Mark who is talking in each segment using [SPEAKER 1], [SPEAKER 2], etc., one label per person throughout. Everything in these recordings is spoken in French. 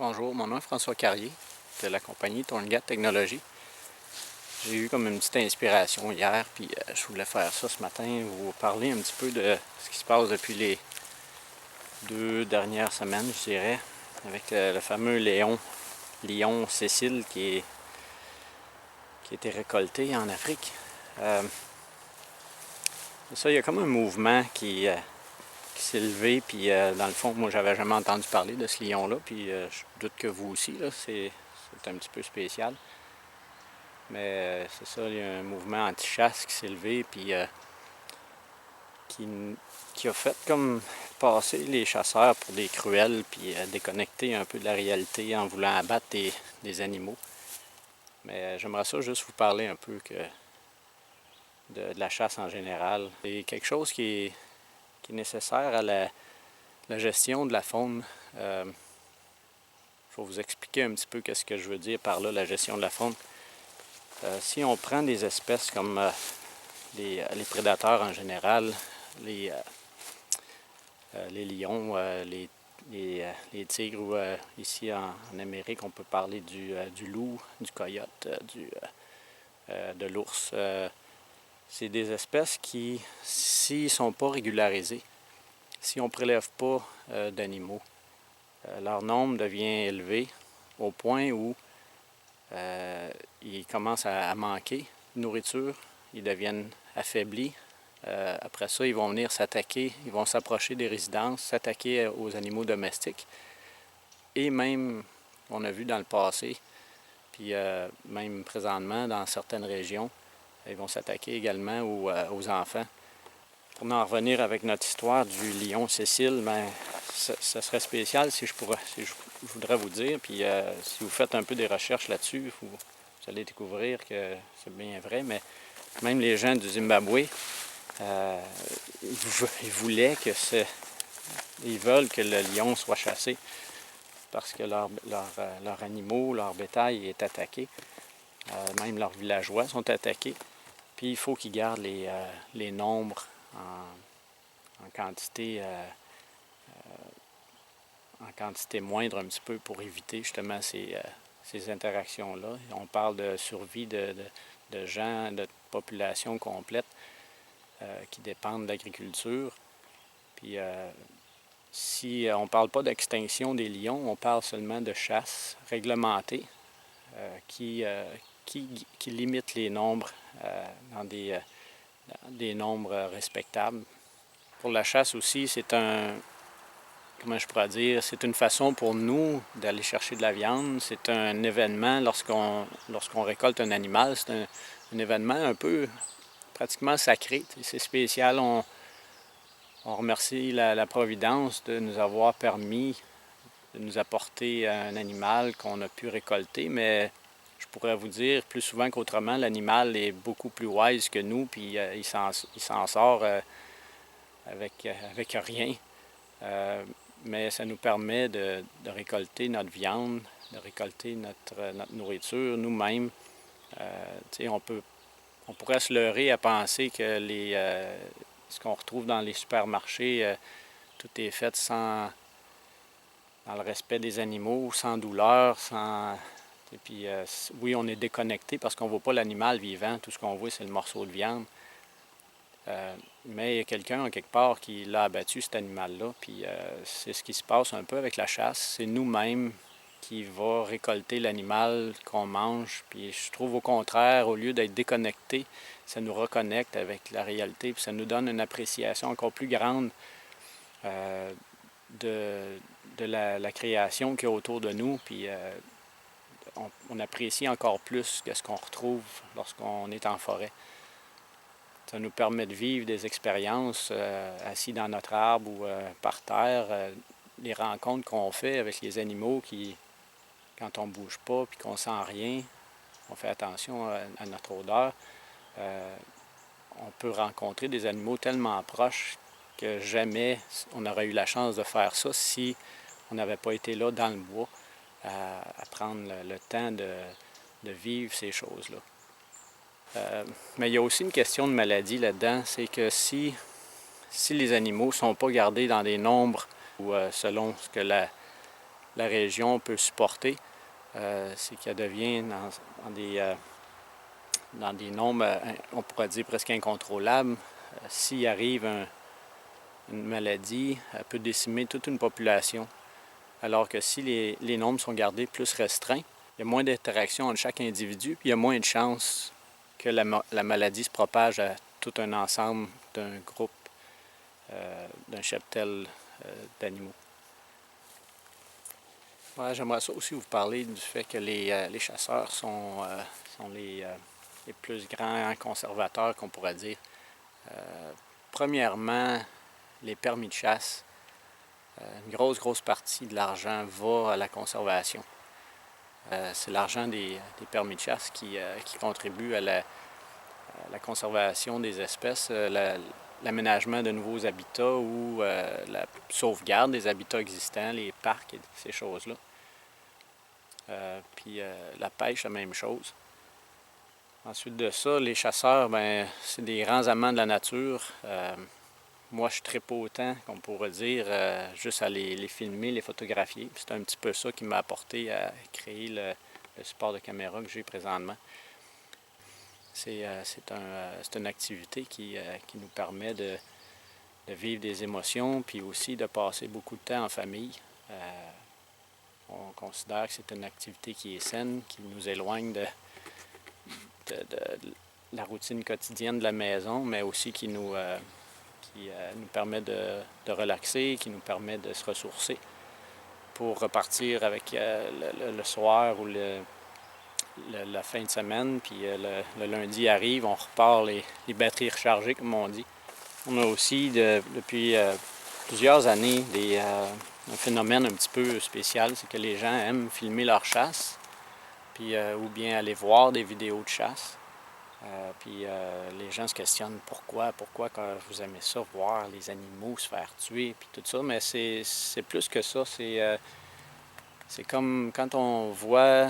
[SPEAKER 1] Bonjour, mon nom est François Carrier de la compagnie Torngat Technologies. J'ai eu comme une petite inspiration hier, puis je voulais faire ça ce matin, vous parler un petit peu de ce qui se passe depuis les 2 dernières semaines, je dirais, avec le fameux lion Cécile qui a été récolté en Afrique. Ça, il y a comme un mouvement qui s'est levé, puis dans le fond, moi, j'avais jamais entendu parler de ce lion-là, puis je doute que vous aussi, là, c'est un petit peu spécial. Mais c'est ça, il y a un mouvement anti-chasse qui s'est levé, puis qui a fait comme passer les chasseurs pour des cruels, puis déconnecter un peu de la réalité en voulant abattre des animaux. Mais j'aimerais ça juste vous parler un peu de la chasse en général. C'est quelque chose qui est nécessaire à la gestion de la faune. Il faut vous expliquer un petit peu qu'est-ce que je veux dire par là, la gestion de la faune. Si on prend des espèces comme les prédateurs en général, les lions, les tigres, ou ici en Amérique, on peut parler du loup, du coyote, de l'ours. C'est des espèces qui, s'ils ne sont pas régularisés, si on ne prélève pas d'animaux, leur nombre devient élevé au point où ils commencent à manquer de nourriture, ils deviennent affaiblis. Après ça, ils vont venir s'attaquer, ils vont s'approcher des résidences, s'attaquer aux animaux domestiques. Et même, on a vu dans le passé, puis même présentement dans certaines régions, ils vont s'attaquer également aux enfants. Pour en revenir avec notre histoire du lion Cécile, ben, ça serait spécial si je voudrais vous dire, puis si vous faites un peu des recherches là-dessus, vous allez découvrir que c'est bien vrai, mais même les gens du Zimbabwe, ils veulent que le lion soit chassé parce que leurs animaux, leur bétail est attaqué. Même leurs villageois sont attaqués. Puis il faut qu'ils gardent les nombres en quantité moindre un petit peu pour éviter justement ces interactions-là. On parle de survie de gens, de populations complètes qui dépendent de l'agriculture. Puis si on ne parle pas d'extinction des lions, on parle seulement de chasse réglementée qui limite les nombres dans des nombres respectables. Pour la chasse aussi, c'est c'est une façon pour nous d'aller chercher de la viande. C'est un événement lorsqu'on récolte un animal. C'est un événement un peu pratiquement sacré. C'est spécial. On remercie la Providence de nous avoir permis de nous apporter un animal qu'on a pu récolter, mais je pourrais vous dire plus souvent qu'autrement, l'animal est beaucoup plus wise que nous, puis il s'en sort avec rien. Mais ça nous permet de récolter notre viande, de récolter notre nourriture nous-mêmes. On pourrait se leurrer à penser que ce qu'on retrouve dans les supermarchés, tout est fait dans le respect des animaux, sans douleur, Et puis, oui, on est déconnecté parce qu'on ne voit pas l'animal vivant. Tout ce qu'on voit, c'est le morceau de viande. Mais il y a quelqu'un, quelque part, qui l'a abattu, cet animal-là. Puis c'est ce qui se passe un peu avec la chasse. C'est nous-mêmes qui va récolter l'animal qu'on mange. Puis je trouve au contraire, au lieu d'être déconnecté, ça nous reconnecte avec la réalité. Puis ça nous donne une appréciation encore plus grande de la création qu'il y a autour de nous. Puis on apprécie encore plus que ce qu'on retrouve lorsqu'on est en forêt. Ça nous permet de vivre des expériences assis dans notre arbre ou par terre, les rencontres qu'on fait avec les animaux qui, quand on ne bouge pas puis qu'on ne sent rien, on fait attention à notre odeur, on peut rencontrer des animaux tellement proches que jamais on aurait eu la chance de faire ça si on n'avait pas été là dans le bois à prendre le temps de vivre ces choses-là. Mais il y a aussi une question de maladie là-dedans, c'est que si les animaux ne sont pas gardés dans des nombres ou selon ce que la région peut supporter, c'est qu'elle devient dans des nombres, on pourrait dire presque incontrôlables. S'il arrive une maladie, elle peut décimer toute une population. Alors que si les nombres sont gardés plus restreints, il y a moins d'interaction entre chaque individu, puis il y a moins de chances que la maladie se propage à tout un ensemble d'un groupe, d'un cheptel d'animaux. Ouais, j'aimerais ça aussi vous parler du fait que les chasseurs sont les plus grands conservateurs qu'on pourrait dire. Premièrement, les permis de chasse. Une grosse partie de l'argent va à la conservation. C'est l'argent des permis de chasse qui contribue à la conservation des espèces, l'aménagement de nouveaux habitats ou la sauvegarde des habitats existants, les parcs et ces choses-là. Puis la pêche, la même chose. Ensuite de ça, les chasseurs, ben, c'est des grands amants de la nature. Moi, je tripe autant, qu'on pourrait dire, juste à les filmer, les photographier. C'est un petit peu ça qui m'a apporté à créer le support de caméra que j'ai présentement. C'est une activité qui nous permet de vivre des émotions, puis aussi de passer beaucoup de temps en famille. On considère que c'est une activité qui est saine, qui nous éloigne de la routine quotidienne de la maison, mais aussi qui nous permet de relaxer, qui nous permet de se ressourcer pour repartir avec le soir ou la fin de semaine, puis le lundi arrive, on repart les batteries rechargées, comme on dit. On a aussi, depuis plusieurs années, un phénomène un petit peu spécial, c'est que les gens aiment filmer leur chasse, puis, ou bien aller voir des vidéos de chasse. Puis les gens se questionnent pourquoi quand vous aimez ça, voir les animaux se faire tuer, puis tout ça, mais c'est plus que ça. C'est comme quand on voit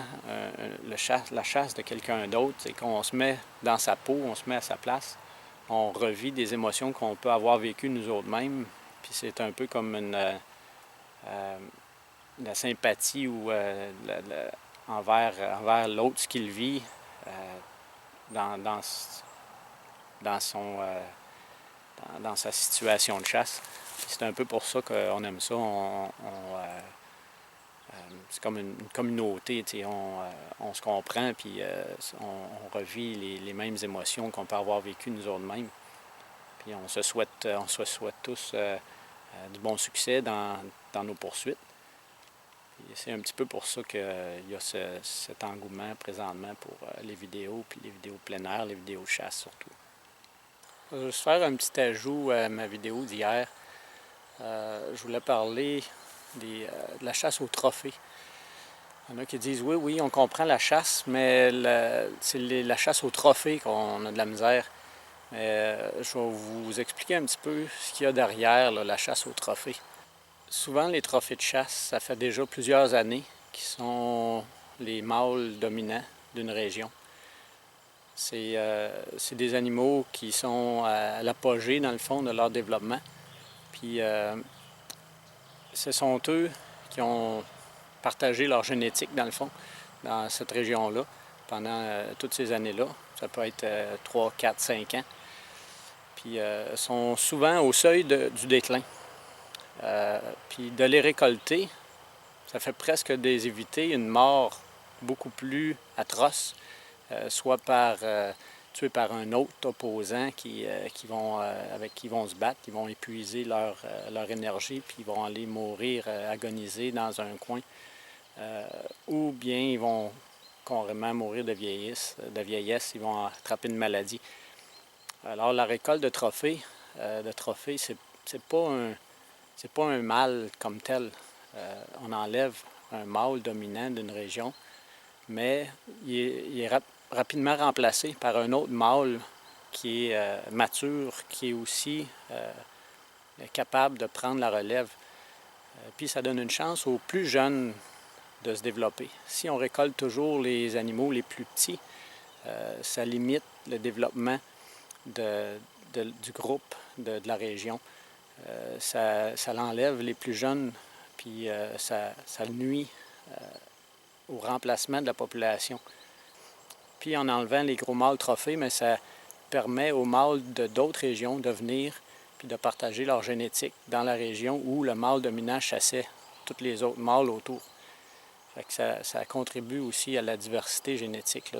[SPEAKER 1] la chasse de quelqu'un d'autre, c'est qu'on se met dans sa peau, on se met à sa place, on revit des émotions qu'on peut avoir vécues nous autres mêmes, puis c'est un peu comme la sympathie ou envers l'autre, ce qu'il vit dans sa situation de chasse. C'est un peu pour ça qu'on aime ça. C'est comme une communauté, on se comprend, puis on revit les mêmes émotions qu'on peut avoir vécues nous autres mêmes. Puis on se souhaite tous du bon succès dans nos poursuites. C'est un petit peu pour ça qu'il y a cet engouement présentement pour les vidéos, puis les vidéos plein air, les vidéos de chasse surtout. Je vais juste faire un petit ajout à ma vidéo d'hier. Je voulais parler de la chasse aux trophées. Il y en a qui disent oui, on comprend la chasse, mais c'est la chasse aux trophées qu'on a de la misère. Mais je vais vous expliquer un petit peu ce qu'il y a derrière la chasse aux trophées. Souvent, les trophées de chasse, ça fait déjà plusieurs années qu'ils sont les mâles dominants d'une région. C'est des animaux qui sont à l'apogée, dans le fond, de leur développement. Puis, ce sont eux qui ont partagé leur génétique, dans le fond, dans cette région-là, pendant toutes ces années-là. Ça peut être 3, 4, 5 ans. Puis, sont souvent au seuil du déclin. Puis de les récolter, ça fait presque éviter une mort beaucoup plus atroce, soit tués par un autre opposant avec qui ils vont se battre, ils vont épuiser leur énergie, puis ils vont aller mourir, agoniser dans un coin, ou bien ils vont carrément mourir de vieillesse, ils vont attraper une maladie. Alors la récolte de trophées, c'est pas un mâle comme tel. On enlève un mâle dominant d'une région, mais il est rapidement remplacé par un autre mâle qui est mature, qui est aussi capable de prendre la relève. Puis ça donne une chance aux plus jeunes de se développer. Si on récolte toujours les animaux les plus petits, ça limite le développement du groupe de la région. Ça l'enlève les plus jeunes, puis ça nuit au remplacement de la population. Puis en enlevant les gros mâles trophées, mais ça permet aux mâles d'autres régions de venir puis de partager leur génétique dans la région où le mâle dominant chassait tous les autres mâles autour. Fait que ça contribue aussi à la diversité génétique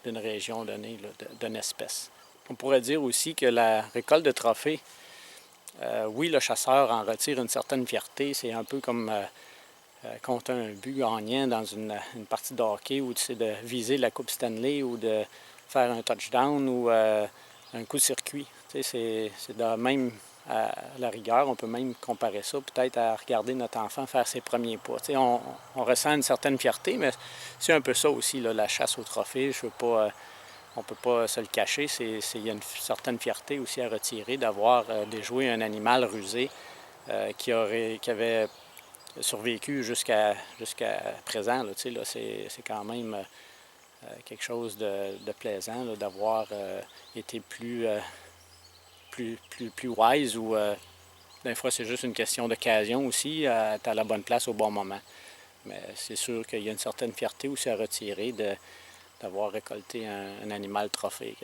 [SPEAKER 1] d'une région donnée, d'une espèce. On pourrait dire aussi que la récolte de trophées, oui, le chasseur en retire une certaine fierté. C'est un peu comme compter un but gagnant dans une partie de hockey où c'est de viser la Coupe Stanley ou de faire un touchdown ou un coup de circuit. C'est de même, à la rigueur, on peut même comparer ça peut-être à regarder notre enfant faire ses premiers pas. On ressent une certaine fierté, mais c'est un peu ça aussi, là, la chasse au trophée. On ne peut pas se le cacher. Il y a une certaine fierté aussi à retirer d'avoir déjoué un animal rusé qui avait survécu jusqu'à présent. C'est quand même quelque chose de plaisant d'avoir été plus wise ou des fois c'est juste une question d'occasion aussi, être à la bonne place au bon moment. Mais c'est sûr qu'il y a une certaine fierté aussi à retirer d'avoir récolté un animal trophée.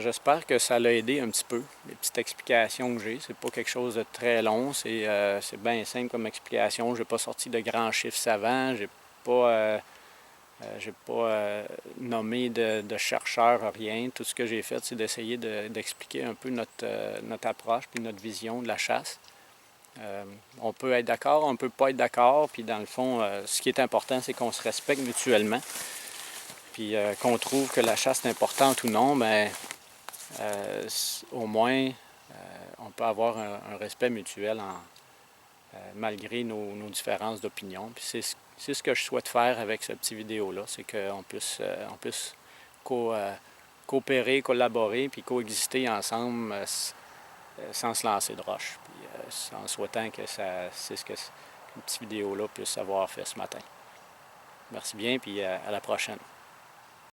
[SPEAKER 1] J'espère que ça l'a aidé un petit peu, les petites explications que j'ai. C'est pas quelque chose de très long, c'est bien simple comme explication. J'ai pas sorti de grands chiffres savants, j'ai pas nommé de chercheur, rien. Tout ce que j'ai fait, c'est d'essayer d'expliquer un peu notre approche puis notre vision de la chasse. On peut être d'accord, on peut pas être d'accord, puis dans le fond, ce qui est important, c'est qu'on se respecte mutuellement. Puis qu'on trouve que la chasse est importante ou non, bien, au moins, on peut avoir un respect mutuel malgré nos différences d'opinion. Puis c'est ce que je souhaite faire avec cette petite vidéo-là, c'est qu'on puisse coopérer, collaborer, puis coexister ensemble sans se lancer de roche. Puis en souhaitant que c'est ce que cette petite vidéo-là puisse avoir fait ce matin. Merci bien, puis à la prochaine.